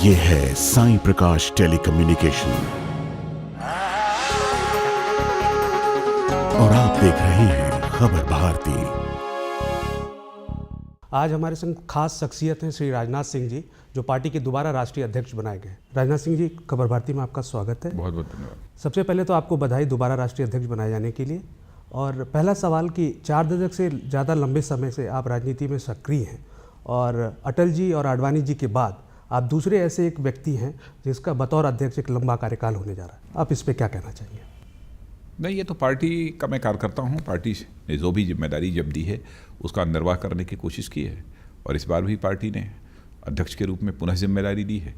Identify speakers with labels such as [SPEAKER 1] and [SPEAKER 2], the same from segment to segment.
[SPEAKER 1] ये है साईं प्रकाश टेलीकम्युनिकेशन और आप देख रहे हैं खबर भारती।
[SPEAKER 2] आज हमारे संग खास शख्सियत हैं श्री राजनाथ सिंह जी, जो पार्टी के दोबारा राष्ट्रीय अध्यक्ष बनाए गए। राजनाथ सिंह जी, खबर भारती में आपका स्वागत है।
[SPEAKER 3] बहुत बहुत धन्यवाद।
[SPEAKER 2] सबसे पहले तो आपको बधाई दोबारा राष्ट्रीय अध्यक्ष बनाए जाने के लिए। और पहला सवाल कि 4 दशक से ज़्यादा लंबे समय से आप राजनीति में सक्रिय हैं और अटल जी और आडवाणी जी के बाद आप दूसरे ऐसे एक व्यक्ति हैं जिसका बतौर अध्यक्ष एक लंबा कार्यकाल होने जा रहा है। आप इस पर क्या कहना चाहेंगे?
[SPEAKER 3] नहीं, ये तो पार्टी का मैं कार्यकर्ता हूँ। पार्टी ने जो भी जिम्मेदारी जब दी है उसका निर्वाह करने की कोशिश की है और इस बार भी पार्टी ने अध्यक्ष के रूप में पुनः जिम्मेदारी दी है,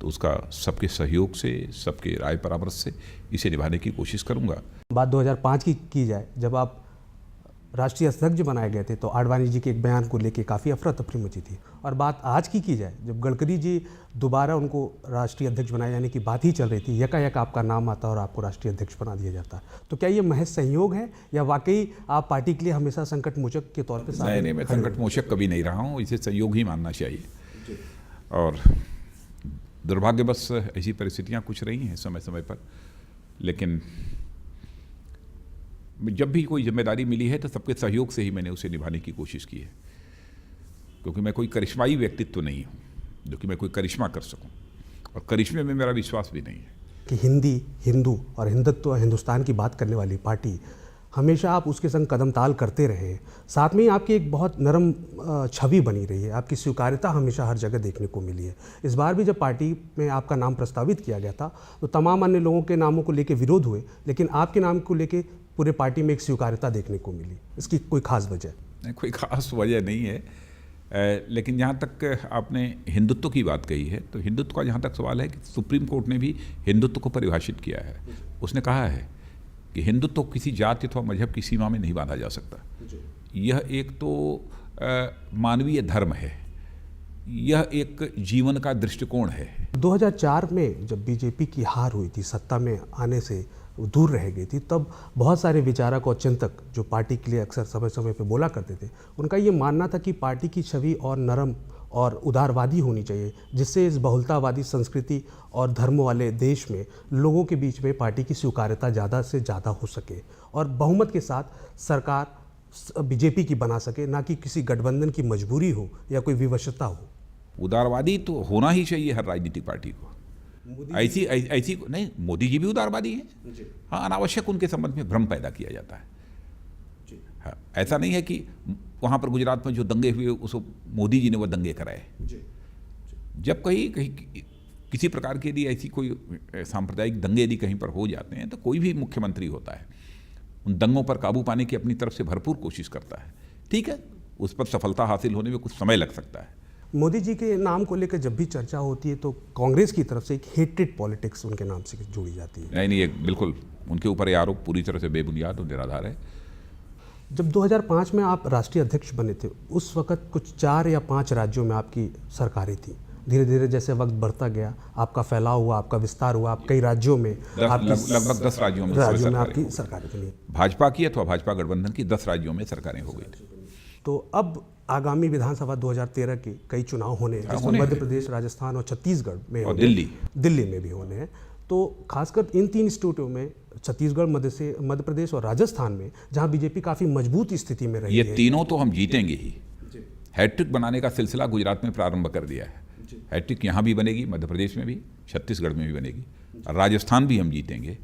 [SPEAKER 3] तो उसका सबके सहयोग से, सबके राय परामर्श से इसे निभाने की कोशिश करूँगा।
[SPEAKER 2] बात 2005 की जाए, जब आप राष्ट्रीय अध्यक्ष बनाए गए थे तो आडवाणी जी के एक बयान को लेकर काफ़ी अफरा तफरी मची थी। और बात आज की जाए, जब गडकरी जी दोबारा उनको राष्ट्रीय अध्यक्ष बनाए जाने की बात ही चल रही थी, यकायक आपका नाम आता और आपको राष्ट्रीय अध्यक्ष बना दिया जाता। तो क्या ये महज संयोग है या वाकई आप पार्टी के लिए हमेशा संकट मोचक के तौर पर?
[SPEAKER 3] नहीं, मैं संकट मोचक कभी नहीं रहा हूँ, इसे संयोग ही मानना चाहिए। और दुर्भाग्यवश ऐसी परिस्थितियाँ कुछ रही हैं समय समय पर, लेकिन जब भी कोई जिम्मेदारी मिली है तो सबके सहयोग से ही मैंने उसे निभाने की कोशिश की है, क्योंकि मैं कोई करिश्माई व्यक्तित्व नहीं हूँ जो कि मैं कोई करिश्मा कर सकूँ, और करिश्मे में मेरा विश्वास भी नहीं है।
[SPEAKER 2] कि हिंदी, हिंदू और हिंदुत्व, हिंदुस्तान की बात करने वाली पार्टी, हमेशा आप उसके संग कदम ताल करते रहे हैं। साथ में ही आपकी एक बहुत नरम छवि बनी रही है, आपकी स्वीकार्यता हमेशा हर जगह देखने को मिली है। इस बार भी जब पार्टी में आपका नाम प्रस्तावित किया गया था तो तमाम अन्य लोगों के नामों को लेकर विरोध हुए, लेकिन आपके नाम को लेकर पूरे पार्टी में एक स्वीकार्यता देखने को मिली। इसकी कोई खास वजह?
[SPEAKER 3] नहीं, कोई खास वजह नहीं है, लेकिन जहाँ तक आपने हिंदुत्व की बात कही है, तो हिंदुत्व का जहाँ तक सवाल है कि सुप्रीम कोर्ट ने भी हिंदुत्व को परिभाषित किया है। उसने कहा है कि हिंदुत्व किसी जाति अथवा मजहब की सीमा में नहीं बांधा जा सकता। यह एक तो मानवीय धर्म है, यह एक जीवन का दृष्टिकोण है।
[SPEAKER 2] 2004 में जब बीजेपी की हार हुई थी, सत्ता में आने से दूर रह गई थी, तब बहुत सारे विचारक और चिंतक जो पार्टी के लिए अक्सर समय समय पर बोला करते थे, उनका ये मानना था कि पार्टी की छवि और नरम और उदारवादी होनी चाहिए, जिससे इस बहुलतावादी संस्कृति और धर्म वाले देश में लोगों के बीच में पार्टी की स्वीकार्यता ज़्यादा से ज़्यादा हो सके और बहुमत के साथ सरकार बीजेपी की बना सके, ना कि किसी गठबंधन की मजबूरी हो या कोई विवशता हो।
[SPEAKER 3] उदारवादी तो होना ही चाहिए हर राजनीतिक पार्टी को। ऐसी नहीं, मोदी जी भी उदारवादी हैं। हाँ, अनावश्यक उनके संबंध में भ्रम पैदा किया जाता है। हाँ, ऐसा नहीं है कि वहाँ पर गुजरात में जो दंगे हुए उसको मोदी जी ने वो दंगे कराए। जब कहीं किसी प्रकार के लिए ऐसी कोई सांप्रदायिक दंगे यदि कहीं पर हो जाते हैं तो कोई भी मुख्यमंत्री होता है उन दंगों पर काबू पाने की अपनी तरफ से भरपूर कोशिश करता है। ठीक है, उस पर सफलता हासिल होने में कुछ समय लग सकता है।
[SPEAKER 2] मोदी जी के नाम को लेकर जब भी चर्चा होती है तो कांग्रेस की तरफ से एक हेटेड पॉलिटिक्स उनके नाम से जुड़ी जाती है।
[SPEAKER 3] नहीं, ये बिल्कुल उनके ऊपर ये आरोप पूरी तरह से बेबुनियाद और निराधार है।
[SPEAKER 2] जब 2005 में आप राष्ट्रीय अध्यक्ष बने थे, उस वक्त कुछ 4 या 5 राज्यों में आपकी सरकारें थी। धीरे धीरे जैसे वक्त बढ़ता गया, आपका फैलाव हुआ, आपका विस्तार हुआ, आप कई राज्यों में
[SPEAKER 3] लगभग 10 राज्यों में
[SPEAKER 2] आपकी सरकारें बनी।
[SPEAKER 3] भाजपा की अथवा भाजपा गठबंधन की 10 राज्यों में सरकारें हो गई थी।
[SPEAKER 2] तो अब आगामी विधानसभा 2013 के कई चुनाव होने हैं, जिसमें मध्य प्रदेश, राजस्थान और छत्तीसगढ़ में
[SPEAKER 3] और
[SPEAKER 2] दिल्ली में भी होने हैं। तो खासकर इन 3 स्टेटों में, छत्तीसगढ़, मध्य प्रदेश और राजस्थान में, जहां बीजेपी काफ़ी मजबूत स्थिति में रही है,
[SPEAKER 3] ये तीनों तो हम जीतेंगे ही। हैट्रिक बनाने का सिलसिला गुजरात में प्रारंभ कर दिया है। हैट्रिक यहाँ भी बनेगी, मध्य प्रदेश में भी, छत्तीसगढ़ में भी बनेगी, राजस्थान भी हम जीतेंगे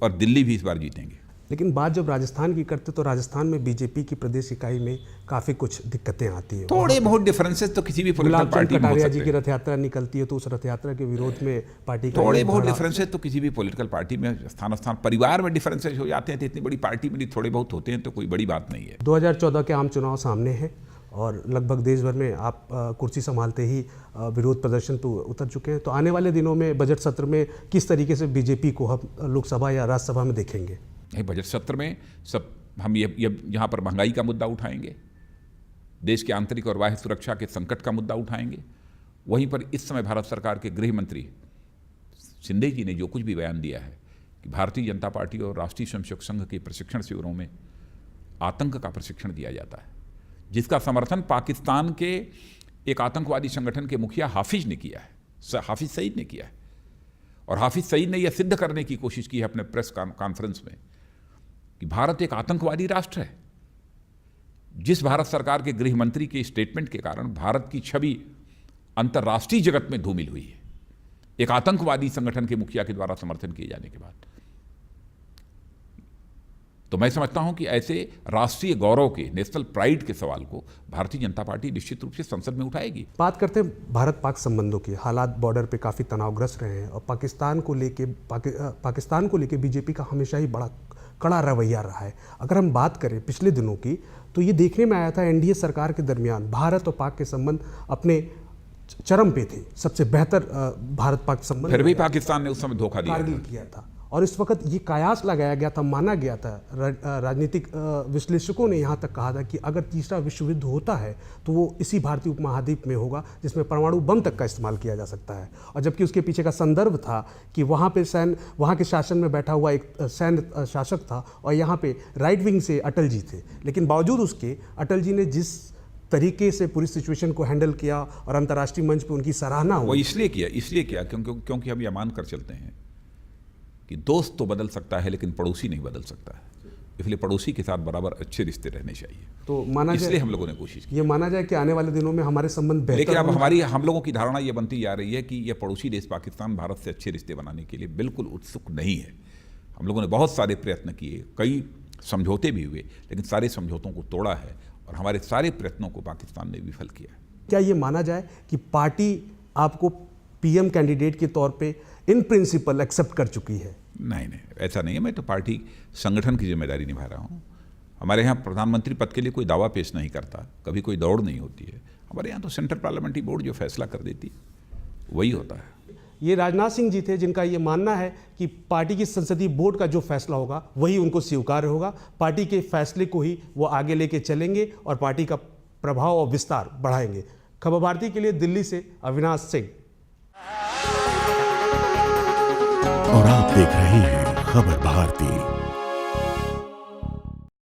[SPEAKER 3] और दिल्ली भी इस बार जीतेंगे।
[SPEAKER 2] लेकिन बात जब राजस्थान की करते तो राजस्थान में बीजेपी की प्रदेश इकाई में काफ़ी कुछ दिक्कतें आती हैं।
[SPEAKER 3] थोड़े बहुत डिफरेंसेस तो किसी भी पॉलिटिकल पार्टी में हो सकते हैं।
[SPEAKER 2] जी की रथ यात्रा निकलती है तो उस रथ यात्रा के विरोध में पार्टी
[SPEAKER 3] थोड़े बहुत डिफरेंसेस तो किसी भी पॉलिटिकल पार्टी में स्थान परिवार में डिफरेंसेस हो जाते हैं। तो इतनी बड़ी पार्टी में थोड़े बहुत होते हैं तो कोई बड़ी बात नहीं है।
[SPEAKER 2] 2014 के आम चुनाव सामने है और लगभग देश भर में आप कुर्सी संभालते ही विरोध प्रदर्शन पर उतर चुके हैं। तो आने वाले दिनों में बजट सत्र में किस तरीके से बीजेपी को हम लोकसभा या राज्यसभा में देखेंगे?
[SPEAKER 3] बजट सत्र में हम यहाँ पर महंगाई का मुद्दा उठाएंगे, देश के आंतरिक और बाह्य सुरक्षा के संकट का मुद्दा उठाएंगे। वहीं पर इस समय भारत सरकार के गृह मंत्री शिंदे जी ने जो कुछ भी बयान दिया है कि भारतीय जनता पार्टी और राष्ट्रीय स्वयंसेवक संघ के प्रशिक्षण शिविरों में आतंक का प्रशिक्षण दिया जाता है, जिसका समर्थन पाकिस्तान के एक आतंकवादी संगठन के मुखिया हाफिज ने किया है। हाफिज सईद ने किया है। और हाफिज सईद ने यह सिद्ध करने की कोशिश की है अपने प्रेस कॉन्फ्रेंस में कि भारत एक आतंकवादी राष्ट्र है। जिस भारत सरकार के गृह मंत्री के स्टेटमेंट के कारण भारत की छवि अंतर्राष्ट्रीय जगत में धूमिल हुई है, एक आतंकवादी संगठन के मुखिया के द्वारा समर्थन किए जाने के बाद। तो मैं समझता हूं कि ऐसे राष्ट्रीय गौरव के, नेशनल प्राइड के सवाल को भारतीय जनता पार्टी निश्चित रूप से संसद में उठाएगी।
[SPEAKER 2] बात करते हैं भारत पाक संबंधों की। हालात बॉर्डर पे काफ़ी तनावग्रस्त रहे हैं और पाकिस्तान को लेके बीजेपी का हमेशा ही बड़ा कड़ा रवैया रहा है। अगर हम बात करें पिछले दिनों की, तो ये देखने में आया था एनडीए सरकार के दरमियान भारत और पाक के संबंध अपने चरम पे थे, सबसे बेहतर भारत पाक संबंध।
[SPEAKER 3] फिर भी पाकिस्तान ने उस समय धोखा दिया
[SPEAKER 2] किया था और इस वक्त ये कयास लगाया गया था, माना गया था। राजनीतिक विश्लेषकों ने यहाँ तक कहा था कि अगर तीसरा विश्व युद्ध होता है तो वो इसी भारतीय उपमहाद्वीप में होगा, जिसमें परमाणु बम तक का इस्तेमाल किया जा सकता है। और जबकि उसके पीछे का संदर्भ था कि वहाँ के शासन में बैठा हुआ एक सैन्य शासक था और यहाँ पे राइट विंग से अटल जी थे। लेकिन बावजूद उसके अटल जी ने जिस तरीके से पूरी सिचुएशन को हैंडल किया और अंतर्राष्ट्रीय मंच पे उनकी सराहना हुई।
[SPEAKER 3] वो इसलिए किया क्योंकि हम यह मान कर चलते हैं कि दोस्त तो बदल सकता है लेकिन पड़ोसी नहीं बदल सकता है। इसलिए पड़ोसी के साथ बराबर अच्छे रिश्ते रहने चाहिए।
[SPEAKER 2] तो माना जाए,
[SPEAKER 3] इसलिए हम लोगों ने कोशिश की।
[SPEAKER 2] ये माना जाए कि आने वाले दिनों में हमारे संबंध बेहतर।
[SPEAKER 3] लेकिन अब हम लोगों की धारणा ये बनती जा रही है कि ये पड़ोसी देश पाकिस्तान भारत से अच्छे रिश्ते बनाने के लिए बिल्कुल उत्सुक नहीं है। हम लोगों ने बहुत सारे प्रयत्न किए, कई समझौते भी हुए, लेकिन सारे समझौतों को तोड़ा है और हमारे सारे प्रयत्नों को पाकिस्तान ने विफल किया है।
[SPEAKER 2] क्या ये माना जाए कि पार्टी आपको पीएम कैंडिडेट के तौर पे इन प्रिंसिपल एक्सेप्ट कर चुकी है?
[SPEAKER 3] नहीं, ऐसा नहीं है। मैं तो पार्टी संगठन की जिम्मेदारी निभा रहा हूँ। हमारे यहाँ प्रधानमंत्री पद के लिए कोई दावा पेश नहीं करता, कभी कोई दौड़ नहीं होती है। हमारे यहाँ तो सेंट्रल पार्लियामेंट्री बोर्ड जो फैसला कर देती है वही होता है।
[SPEAKER 2] ये राजनाथ सिंह जी थे जिनका ये मानना है कि पार्टी की संसदीय बोर्ड का जो फैसला होगा वही उनको स्वीकार्य होगा। पार्टी के फैसले को ही वो आगे लेके चलेंगे और पार्टी का प्रभाव और विस्तार बढ़ाएंगे। खबर भारती के लिए दिल्ली से अविनाश सिंह।
[SPEAKER 1] और आप देख रहे हैं खबर भारती।